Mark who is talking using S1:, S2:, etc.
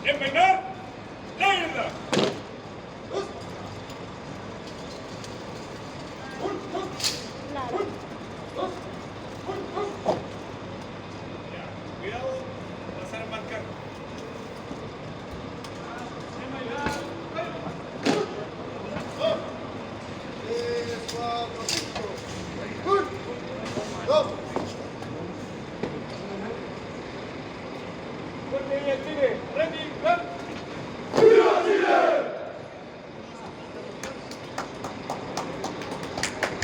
S1: Envainar la isla. Ya, cuidado, pasar a marcar. Envainar.
S2: 3, 4, 5. 1, 2.
S1: Fuerte y el tire. Ready, run.